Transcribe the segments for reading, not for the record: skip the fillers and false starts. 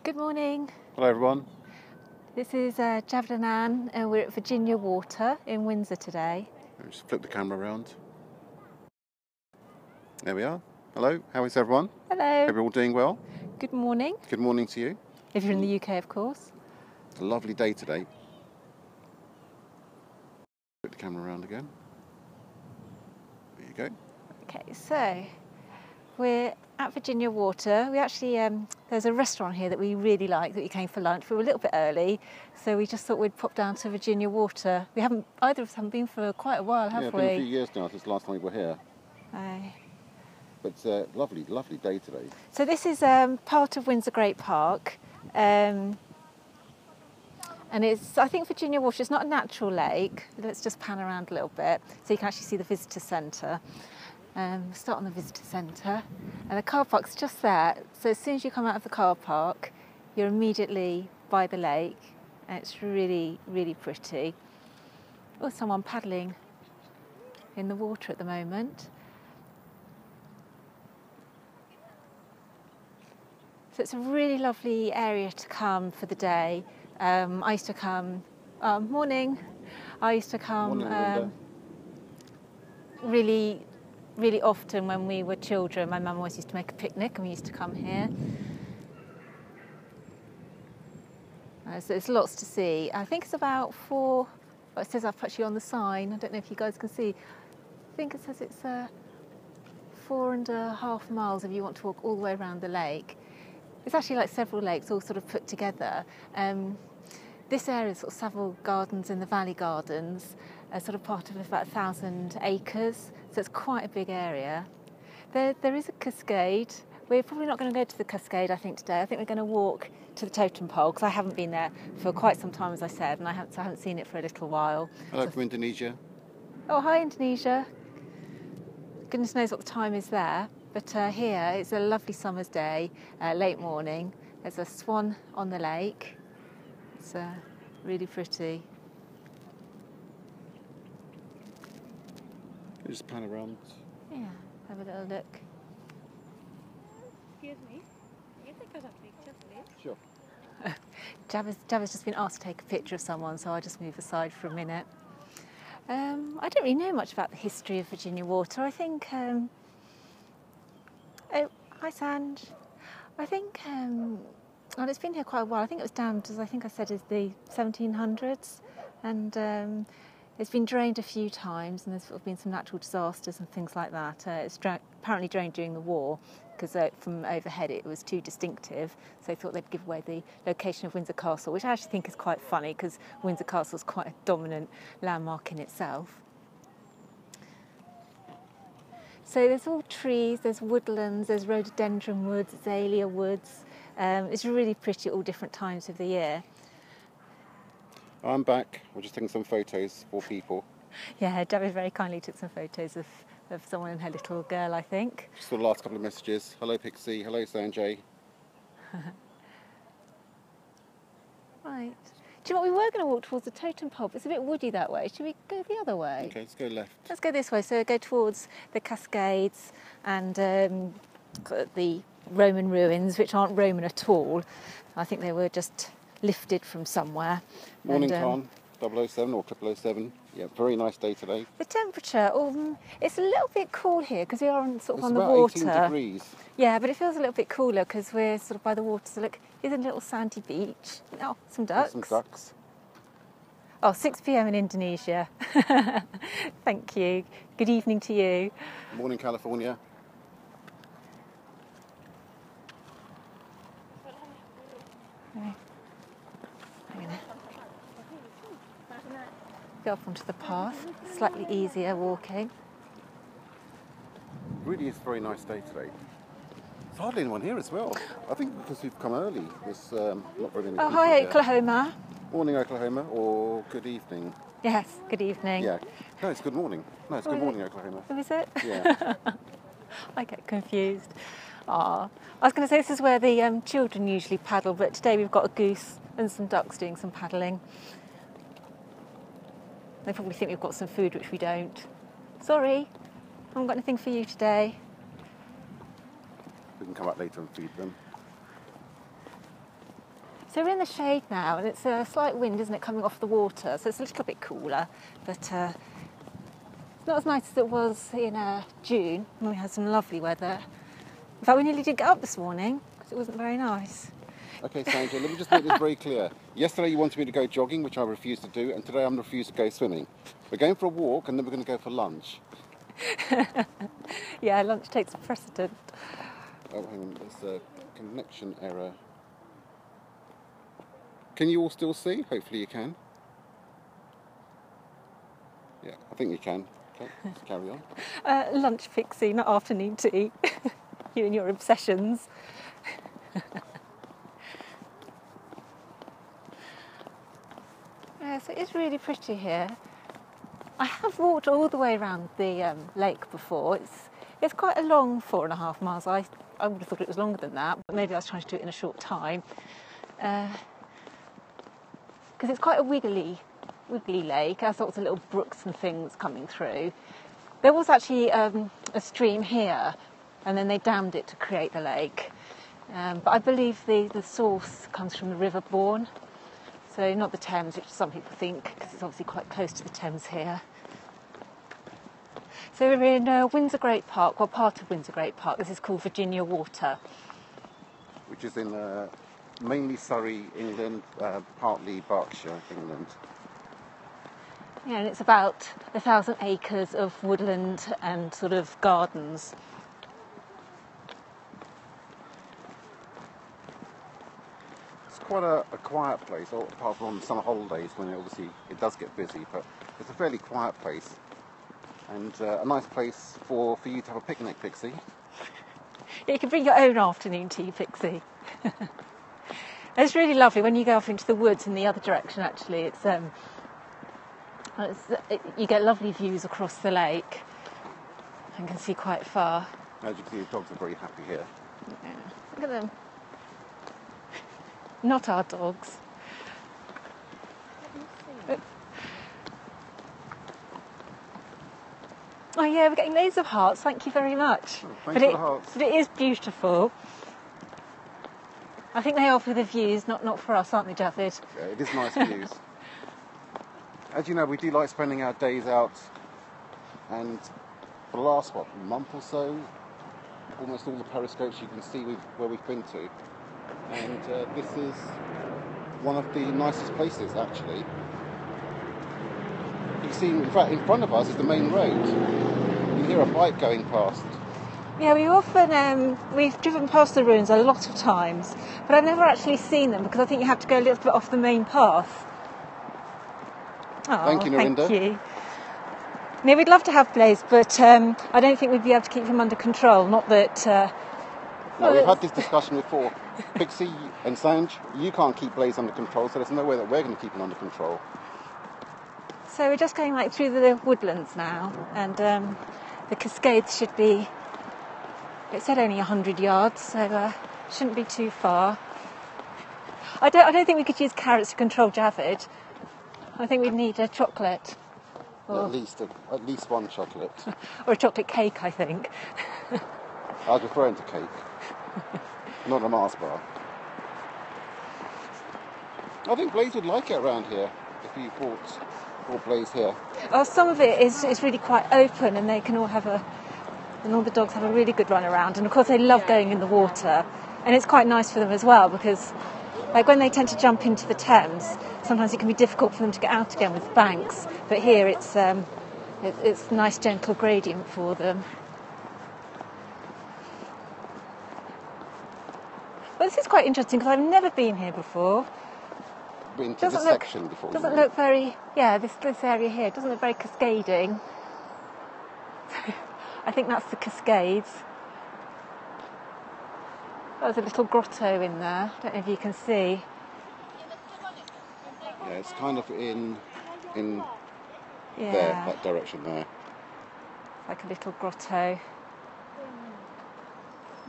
Good morning. Hello everyone. This is Javed and Anne, and we're at Virginia Water in Windsor today. Just flip the camera around. There we are. Hello, how is everyone? Hello. Hope you're all doing well. Good morning. Good morning to you. If you're in the UK, of course. It's a lovely day today. Flip the camera around again. There you go. Okay, so we're at Virginia Water. We actually, there's a restaurant here that we really like that we came for lunch. We were a little bit early, so we just thought we'd pop down to Virginia Water. Either of us haven't been for quite a while, have It's we? been a few years now since the last time we were here. Aye. But it's a lovely, lovely day today. So this is part of Windsor Great Park. And it's, I think Virginia Water is not a natural lake. Let's just pan around a little bit so you can actually see the visitor centre. Start on the visitor centre, and the car park's just there. So as soon as you come out of the car park, you're immediately by the lake, and it's really, really pretty. Oh, someone paddling in the water at the moment. So it's a really lovely area to come for the day. I used to come, morning, I used to come really often when we were children. My mum always used to make a picnic and we used to come here. So there's lots to see. I think it's about it says up actually on the sign, I don't know if you guys can see. I think it says it's 4.5 miles if you want to walk all the way around the lake. It's actually like several lakes all sort of put together. This area is sort of Savile Gardens in the Valley Gardens, sort of part of about 1,000 acres, so it's quite a big area. There is a cascade. We're probably not going to go to the cascade, I think, today. I think we're going to walk to the totem pole, because I haven't been there for quite some time, as I said, and I haven't seen it for a little while. Hello from Indonesia. Oh, hi, Indonesia. Goodness knows what the time is there. But here, it's a lovely summer's day, late morning. There's a swan on the lake. It's really pretty. Just pan around. Yeah, have a little look. Excuse me, you take a picture, please? Sure. Jav's just been asked to take a picture of someone, so I'll just move aside for a minute. I don't really know much about the history of Virginia Water. I think... Oh, hi, Sanj. I think... well, it's been here quite a while. I think it was dammed, as I think I said, is the 1700s. And it's been drained a few times, and there's sort of been some natural disasters and things like that. It's apparently drained during the war, because from overhead it was too distinctive, so they thought they'd give away the location of Windsor Castle, which I actually think is quite funny, because Windsor Castle is quite a dominant landmark in itself. So there's all trees, there's woodlands, there's rhododendron woods, azalea woods. It's really pretty at all different times of the year. I'm back. We're just taking some photos for people. Yeah, David very kindly took some photos of someone and her little girl, I think. Just for the last couple of messages. Hello Pixie, hello Sanjay. Right. Do you know what, we were going to walk towards the totem pole, but it's a bit woody that way. Should we go the other way? Okay, let's go left. Let's go this way. So go towards the Cascades and the Roman ruins, which aren't Roman at all. I think they were just lifted from somewhere. Morning, Khan, 007 or 007. Yeah, very nice day today. The temperature, it's a little bit cool here because we are on the about water. 18 degrees. Yeah, but it feels a little bit cooler because we're sort of by the water. So look, here's a little sandy beach. Oh, some ducks. There's some ducks. Oh, 6 p.m. in Indonesia. Thank you. Good evening to you. Morning, California. Right. I'm going to go up onto the path. Slightly easier walking. Really is a very nice day today. There's hardly anyone here as well. I think because we've come early, there's not very many people hi, here. Oklahoma. Morning, Oklahoma, or good evening. Yes, good evening. Yeah. No, it's good morning. No, it's good morning, Oklahoma. Oh, is it? Yeah. I get confused. I was going to say this is where the children usually paddle, but today we've got a goose and some ducks doing some paddling. They probably think we've got some food, which we don't. Sorry, I haven't got anything for you today. We can come back later and feed them. So we're in the shade now, and it's a slight wind, isn't it, coming off the water, so it's a little bit cooler, but it's not as nice as it was in June, when we had some lovely weather. In fact, we nearly did get up this morning, because it wasn't very nice. Okay, Sandra, let me just make this very clear. Yesterday you wanted me to go jogging, which I refused to do, and today I'm refused to go swimming. We're going for a walk, and then we're going to go for lunch. Yeah, lunch takes precedent. Oh, hang on, there's a connection error. Can you all still see? Hopefully you can. Yeah, I think you can. Okay, let's carry on. Lunch, Pixie, not afternoon tea. You and your obsessions. So it is really pretty here. I have walked all the way around the lake before. It's quite a long 4.5 miles. I would have thought it was longer than that, but maybe I was trying to do it in a short time. Because it's quite a wiggly lake. There's lots of little brooks and things coming through. There was actually a stream here, and then they dammed it to create the lake. But I believe the source comes from the River Bourne. So not the Thames, which some people think, because it's obviously quite close to the Thames here. So we're in Windsor Great Park, well, part of Windsor Great Park. This is called Virginia Water. Which is in mainly Surrey, England, partly Berkshire, England. Yeah, and it's about 1,000 acres of woodland and sort of gardens. Quite a quiet place, apart from on summer holidays when it does get busy, but it's a fairly quiet place and a nice place for you to have a picnic, Pixie. Yeah, you can bring your own afternoon tea, Pixie. It's really lovely when you go off into the woods in the other direction. Actually, you get lovely views across the lake and can see quite far. As you can see, the dogs are very happy here. Yeah. Look at them. Not our dogs. Oh yeah, we're getting loads of hearts. Thank you very much. Oh, thanks for the hearts. But it is beautiful. I think they are for the views, not for us, aren't they, Javid? Yeah, it is nice views. As you know, we do like spending our days out, and for the last month or so, almost all the periscopes you can see where we've been to. And this is one of the nicest places, actually. You can see, in fact, in front of us is the main road. You can hear a bike going past. Yeah, we've driven past the ruins a lot of times, but I've never actually seen them because I think you have to go a little bit off the main path. Oh, thank you, Narinda. Thank you. Yeah, we'd love to have Blaze, but I don't think we'd be able to keep him under control. Not that... No, we've had this discussion before. Pixie and Sanj, you can't keep Blaze under control, so there's no way that we're going to keep him under control. So we're just going through the woodlands now, and the Cascades should be, it said only 100 yards, so shouldn't be too far. I don't think we could use carrots to control Javid. I think we'd need a chocolate. At least one chocolate. Or a chocolate cake, I think. I was referring to cake. Not a Mars bar. I think Blaze would like it around here if you brought Blaze here. Well, some of it is really quite open, and they can all and all the dogs have a really good run around. And of course, they love going in the water, and it's quite nice for them as well because, like when they tend to jump into the Thames, sometimes it can be difficult for them to get out again with banks. But here, it's a nice gentle gradient for them. Well, this is quite interesting because I've never been here before. Been to this section before. Doesn't look very, this area here doesn't look very cascading. I think that's the Cascades. There's a little grotto in there. I don't know if you can see. Yeah, it's kind of in Yeah. there, that direction there. Like a little grotto.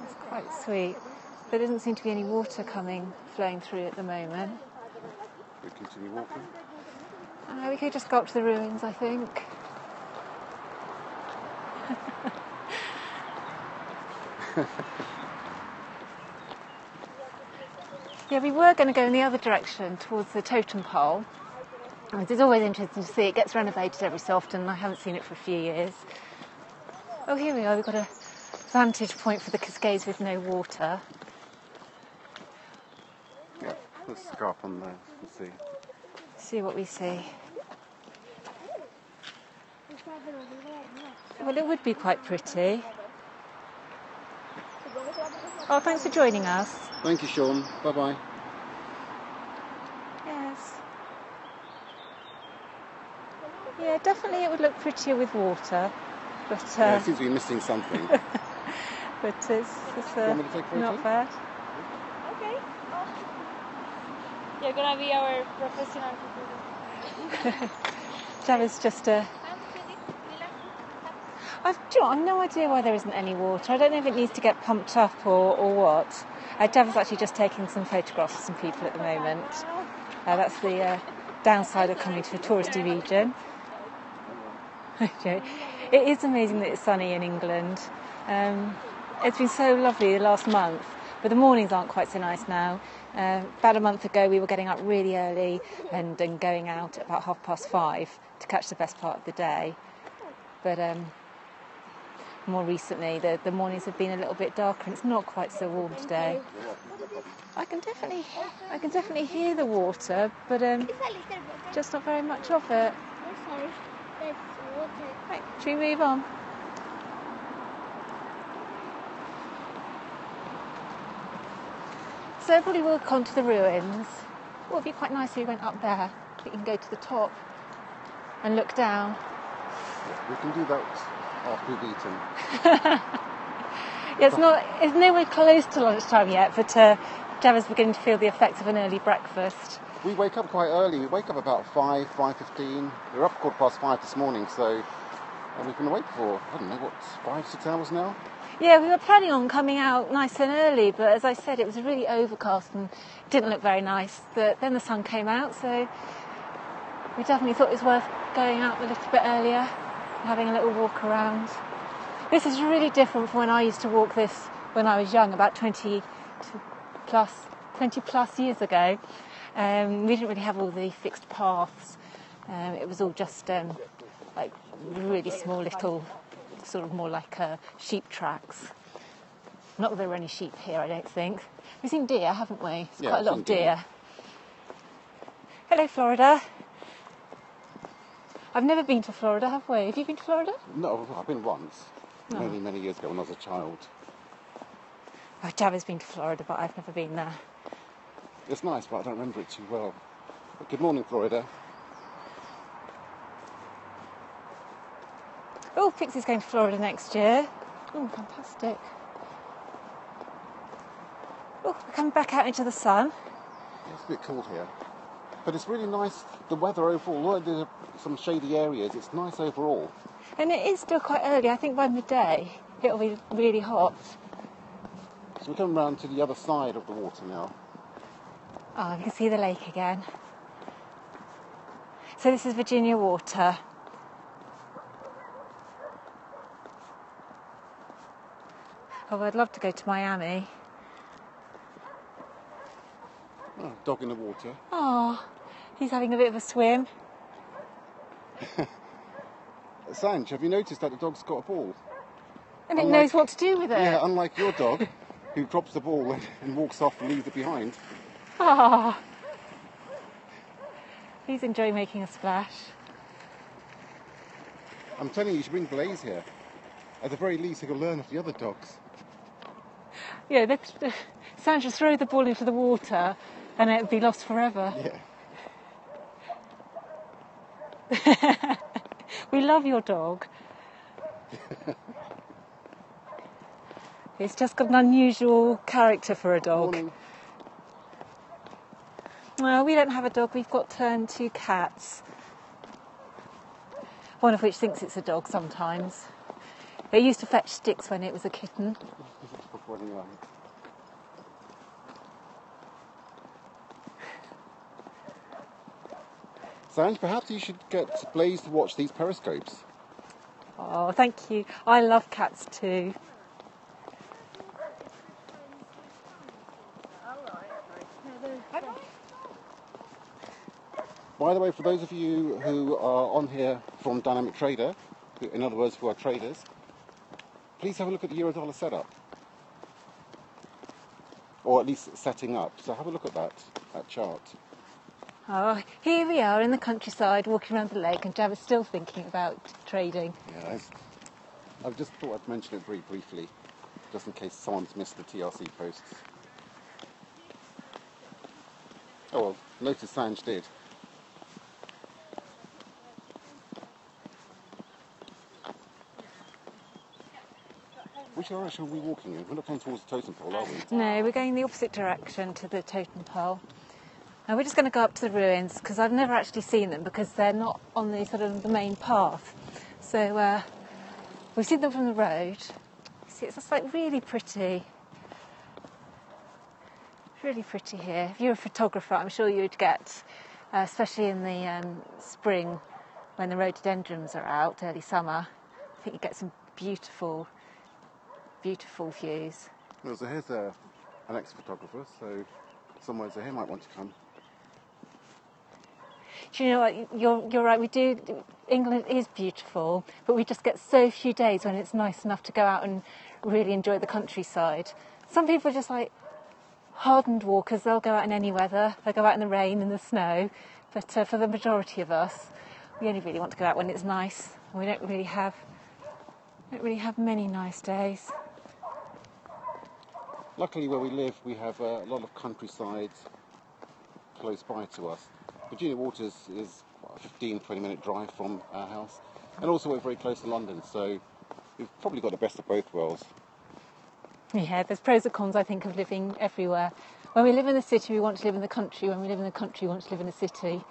It's quite sweet. There doesn't seem to be any water flowing through at the moment. We continue walking. We could just go up to the ruins, I think. Yeah, we were going to go in the other direction towards the totem pole. It's always interesting to see. It gets renovated every so often, and I haven't seen it for a few years. Oh, here we are. We've got a vantage point for the Cascades with no water. Yeah, there's a scarp on there. Let's see. See what we see. Well, it would be quite pretty. Oh, thanks for joining us. Thank you, Sean. Bye-bye. Yes. Yeah, definitely it would look prettier with water. But Yeah, it seems to be missing something. but it's want me to take a photo? not bad. Okay. You're gonna be our professional photographer. Jav's just a... I've no idea why there isn't any water. I don't know if it needs to get pumped up or what. Jav's actually just taking some photographs of some people at the moment. That's the downside of coming to a touristy region. It is amazing that it's sunny in England. It's been so lovely the last month, but the mornings aren't quite so nice now. About a month ago we were getting up really early and going out at about 5:30 to catch the best part of the day. But more recently the mornings have been a little bit darker and it's not quite so warm today. I can definitely hear the water, but just not very much of it. Right, should we move on? So everybody will come to the ruins. Well, it'd be quite nice if we went up there. We can go to the top and look down. We can do that after we've eaten. Yeah, it's nowhere close to lunchtime yet, but Java's beginning to feel the effects of an early breakfast. We wake up quite early. We wake up about 5:15. We were up 5:15 this morning, so we've been awake for, 5-6 hours now? Yeah, we were planning on coming out nice and early, but as I said, it was really overcast and didn't look very nice. But then the sun came out, so we definitely thought it was worth going out a little bit earlier and having a little walk around. This is really different from when I used to walk this when I was young, about 20 plus years ago. We didn't really have all the fixed paths. It was all just like really small little, sort of more like sheep tracks. Not that there were any sheep here, I don't think. We've seen deer, haven't we? There's quite a lot of deer. Hello, Florida. I've never been to Florida, have we? Have you been to Florida? No, I've been once. Many years ago when I was a child. Oh, Java's been to Florida, but I've never been there. It's nice, but I don't remember it too well. But good morning, Florida. Oh, Pixie's going to Florida next year. Oh, fantastic. Oh, we're coming back out into the sun. Yeah, it's a bit cold here. But it's really nice, the weather overall. Although there's some shady areas, it's nice overall. And it is still quite early. I think by midday it'll be really hot. So we're coming round to the other side of the water now. Oh, you can see the lake again. So this is Virginia Water. Oh, I'd love to go to Miami. Oh, dog in the water. Oh, he's having a bit of a swim. Sanj, have you noticed that the dog's got a ball? And it knows what to do with it. Yeah, unlike your dog, who drops the ball and walks off and leaves it behind. Ah, he's enjoying making a splash. I'm telling you, you should bring Blaze here. At the very least, he could learn off the other dogs. Yeah, Sanj just throw the ball into the water and it would be lost forever. Yeah. We love your dog. It's just got an unusual character for a dog. Morning. Well, we don't have a dog, we've got 2 cats. One of which thinks it's a dog sometimes. It used to fetch sticks when it was a kitten. Sanj, perhaps you should get Blaze to watch these periscopes. Oh, thank you. I love cats too. Now By the way, for those of you who are on here from Dynamic Trader, in other words, who are traders, please have a look at the Eurodollar setup. Or at least setting up. So have a look at that chart. Oh, here we are in the countryside, walking around the lake, and Jav is still thinking about trading. Yeah, I've just thought I'd mention it very briefly, just in case someone's missed the TRC posts. Oh well, notice Sanj did. Which direction are we walking in? We're not going towards the totem pole, are we? No, we're going the opposite direction to the totem pole. Now we're just going to go up to the ruins because I've never actually seen them because they're not on the sort of the main path. So we've seen them from the road. See, it's just like really pretty here. If you're a photographer, I'm sure you'd get, especially in the spring when the rhododendrons are out, early summer, I think you get some beautiful views. Well, so here's an ex-photographer, so someone over here might want to come. Do you know what? You're right. England is beautiful, but we just get so few days when it's nice enough to go out and really enjoy the countryside. Some people are just like hardened walkers. They'll go out in any weather. They'll go out in the rain and the snow. But for the majority of us, we only really want to go out when it's nice. We don't really have many nice days. Luckily, where we live, we have a lot of countryside close by to us. Virginia Waters is a 15-20 minute drive from our house, and also we're very close to London, so we've probably got the best of both worlds. Yeah, there's pros and cons, I think, of living everywhere. When we live in the city, we want to live in the country. When we live in the country, we want to live in the city.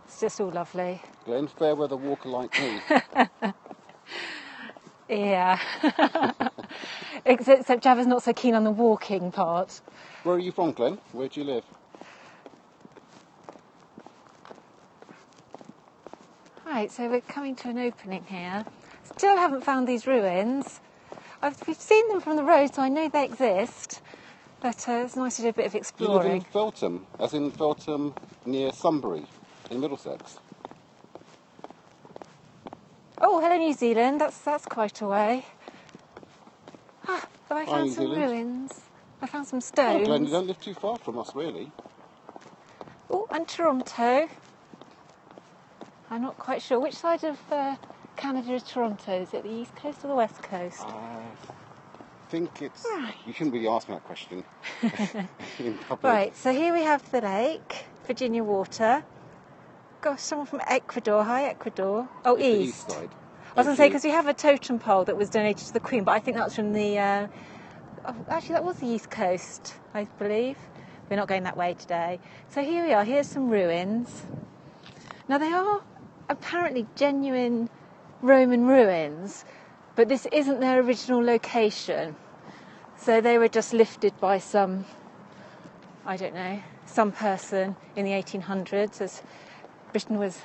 It's just all lovely. Glenn, fair weather walker like me. Yeah. Except Jav is not so keen on the walking part. Where are you from, Glenn? Where do you live? Right, so we're coming to an opening here. Still haven't found these ruins. We've seen them from the road, so I know they exist. But it's nice to do a bit of exploring. You live in Feltham, as in Feltham near Sunbury, in Middlesex. Oh, hello New Zealand. That's quite a way. Ah, have I found some ruins? I found some stones. Oh, Glenn, you don't live too far from us, really. Oh, and Toronto. I'm not quite sure. Which side of Canada is Toronto? Is it the east coast or the west coast? I think it's... Right. You shouldn't really ask me that question in public. Right, so here we have the lake, Virginia Water. Gosh, someone from Ecuador. Hi, Ecuador. Oh, it's east. The east side. I was going to say, because we have a totem pole that was donated to the Queen, but I think that was from the... actually, that was the east coast, I believe. We're not going that way today. So here we are. Here's some ruins. Now, they are apparently genuine Roman ruins, but this isn't their original location. So they were just lifted by some, I don't know, some person in the 1800s, as Britain was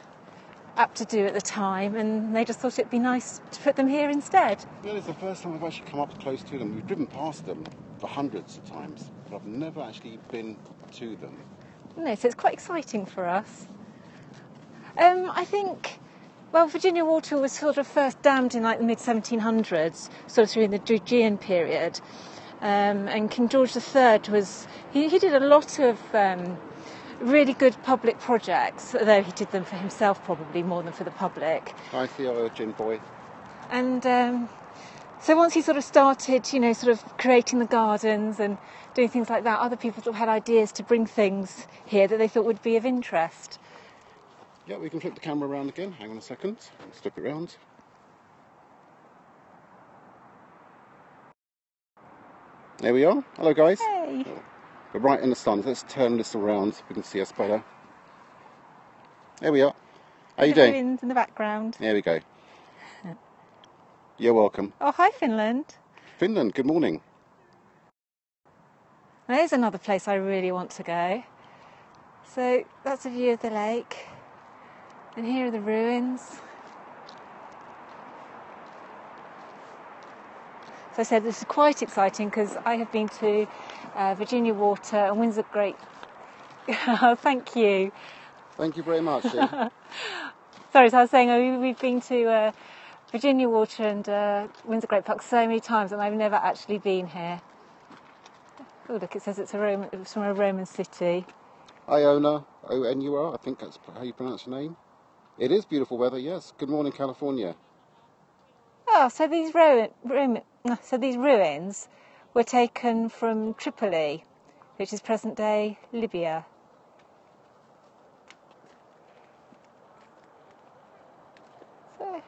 apt to do at the time, and they just thought it'd be nice to put them here instead. Yeah, it's the first time I've actually come up close to them. We've driven past them for hundreds of times, but I've never actually been to them. No, so it's quite exciting for us. I think, well, Virginia Water was sort of first dammed in like the mid-1700s, sort of during the Georgian period. And King George III he did a lot of really good public projects, although he did them for himself probably more than for the public. Hi, Theo, Gin Boy. And so once he sort of started, you know, sort of creating the gardens and doing things like that, other people sort of had ideas to bring things here that they thought would be of interest. Yeah, we can flip the camera around again. Hang on a second. Let's flip it around. There we are. Hello, guys. Hey! We're right in the sun. Let's turn this around so we can see us better. There we are. How you doing? Ruins in the background. There we go. You're welcome. Oh, hi, Finland. Finland, good morning. There's another place I really want to go. So that's a view of the lake. And here are the ruins. So I said this is quite exciting because I have been to Virginia Water and Windsor Great. Oh, thank you. Thank you very much, Dee. Sorry, so I was saying we've been to Virginia Water and Windsor Great Park so many times, and I've never actually been here. Oh, look, it says it's from a Roman city. Iona, O-N-U-R, I think that's how you pronounce your name. It is beautiful weather, yes. Good morning, California. Oh, so these ruins were taken from Tripoli, which is present-day Libya. So,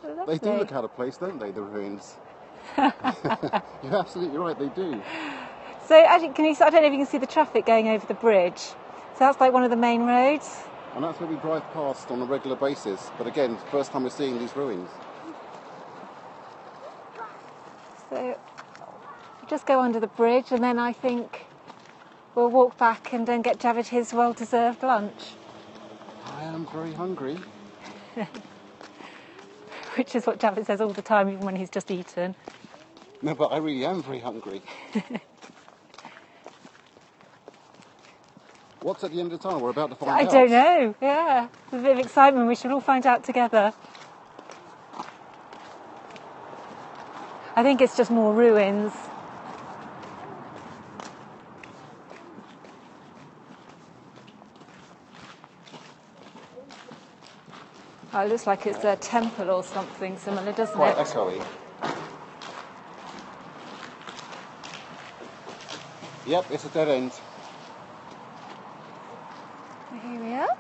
lovely. They do look out of place, don't they, the ruins? You're absolutely right, they do. So, actually, I don't know if you can see the traffic going over the bridge. So that's like one of the main roads. And that's where we drive past on a regular basis. But again, it's the first time we're seeing these ruins. So, we'll just go under the bridge, and then I think we'll walk back and then get Javid his well-deserved lunch. I am very hungry. Which is what Javid says all the time, even when he's just eaten. No, but I really am very hungry. What's at the end of the tunnel? We're about to find out. I don't know, yeah. There's a bit of excitement, we should all find out together. I think it's just more ruins. Oh, it looks like it's a temple or something similar, doesn't Quite it? echoey. Yep, it's a dead end. Here we are.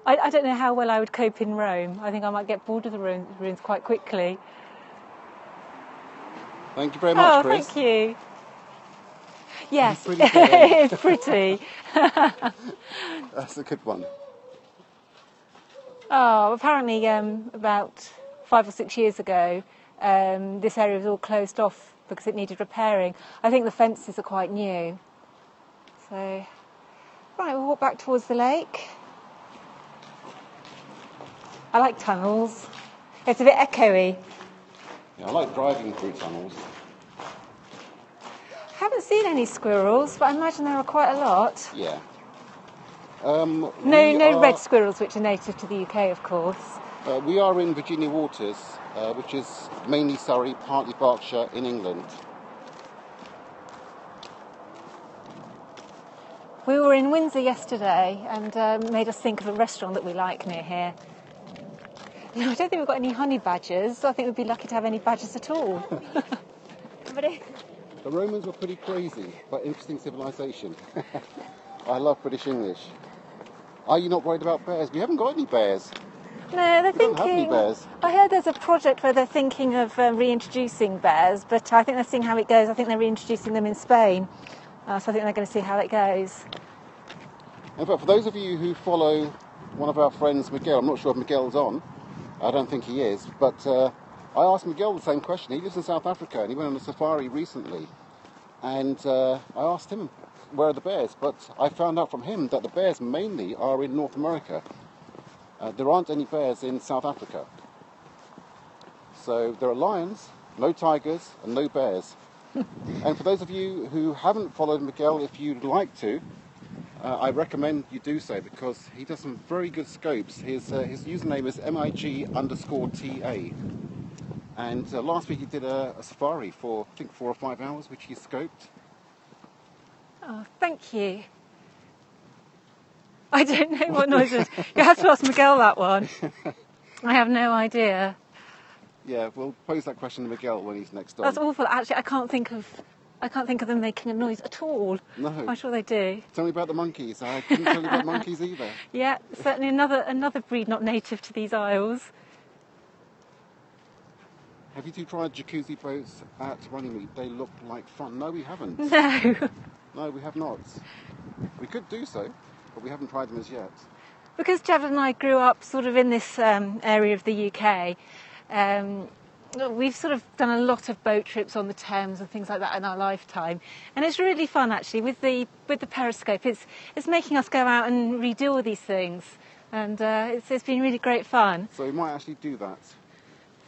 I don't know how well I would cope in Rome. I think I might get bored of the ruins quite quickly. Thank you very much, Chris. Thank you. Yes, Pretty dead. it's pretty. That's a good one. Oh, apparently about 5 or 6 years ago, this area was all closed off because it needed repairing. I think the fences are quite new. So, right, we'll walk back towards the lake. I like tunnels. It's a bit echoey. Yeah, I like driving through tunnels. I haven't seen any squirrels, but I imagine there are quite a lot. Yeah. No red squirrels, which are native to the UK, of course. We are in Virginia Waters, which is mainly Surrey, partly Berkshire in England. We were in Windsor yesterday and made us think of a restaurant that we like near here. No, I don't think we've got any honey badgers, so I think we'd be lucky to have any badgers at all. The Romans were pretty crazy, but interesting civilization. I love British English. Are you not worried about bears? We haven't got any bears. No, they're We don't have any bears. I heard there's a project where they're thinking of reintroducing bears, but I think they're seeing how it goes. I think they're reintroducing them in Spain, so I think they're going to see how it goes. In fact, for those of you who follow one of our friends, Miguel, I'm not sure if Miguel's on. I don't think he is, but I asked Miguel the same question. He lives in South Africa and he went on a safari recently, and I asked him where are the bears, but I found out from him that the bears mainly are in North America. There aren't any bears in South Africa. So there are lions, no tigers and no bears. And for those of you who haven't followed Miguel, if you'd like to, I recommend you do so because he does some very good scopes. His username is MIG_TA. And last week he did a safari for, I think, 4 or 5 hours, which he scoped. Oh, thank you. I don't know what noise it is. You have to ask Miguel that one. I have no idea. Yeah, we'll pose that question to Miguel when he's next on. That's awful. Actually, I can't think of them making a noise at all. No. I'm sure they do. Tell me about the monkeys. I couldn't tell you about monkeys either. Yeah, certainly another breed not native to these isles. Have you two tried jacuzzi boats at Runnymede? They look like fun. No, we haven't. No. No, we have not. We could do so, but we haven't tried them as yet. Because Javid and I grew up sort of in this area of the UK, we've sort of done a lot of boat trips on the Thames and things like that in our lifetime, and it's really fun actually with the periscope. It's making us go out and redo all these things, and it's been really great fun. So we might actually do that.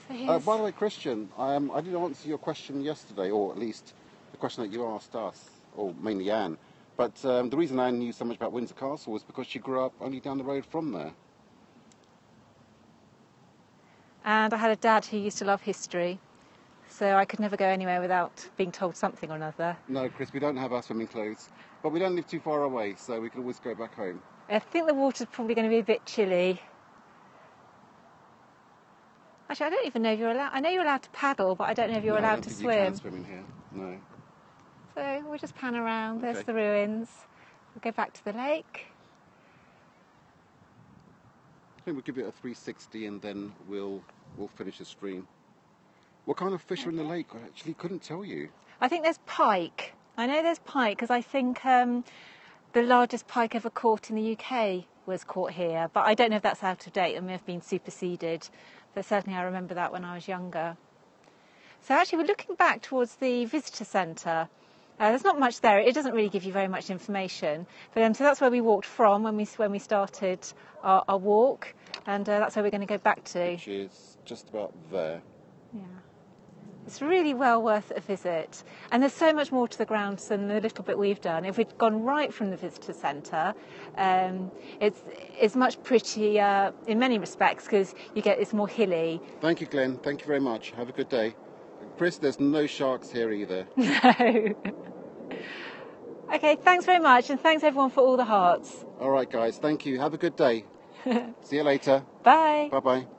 So By the way, Christian, I did answer your question yesterday, or at least the question that you asked us, or mainly Anne. But the reason Anne knew so much about Windsor Castle was because she grew up only down the road from there. And I had a dad who used to love history, so I could never go anywhere without being told something or another. No, Chris, we don't have our swimming clothes, but we don't live too far away, so we can always go back home. I think the water's probably going to be a bit chilly. Actually, I don't even know if you're allowed. I know you're allowed to paddle, but I don't know if you're No, I allowed don't to think swim. You can swim in here. No. So we'll just pan around. There's Okay. the ruins. We'll go back to the lake. I think we'll give it a 360 and then we'll finish the stream. What kind of fish are in the lake? I actually couldn't tell you. I think there's pike. I know there's pike because I think the largest pike ever caught in the UK was caught here, but I don't know if that's out of date. It may have been superseded, but certainly I remember that when I was younger. So actually we're looking back towards the visitor centre. There's not much there. It doesn't really give you very much information. But so that's where we walked from when we started our walk, and that's where we're going to go back to. Which is just about there. Yeah. It's really well worth a visit. And there's so much more to the grounds than the little bit we've done. If we'd gone right from the visitor centre, it's much prettier in many respects because it's more hilly. Thank you, Glenn. Thank you very much. Have a good day. Chris, there's no sharks here either. No. Okay, thanks very much, and thanks everyone for all the hearts. All right, guys. Thank you. Have a good day. See you later. Bye. Bye-bye.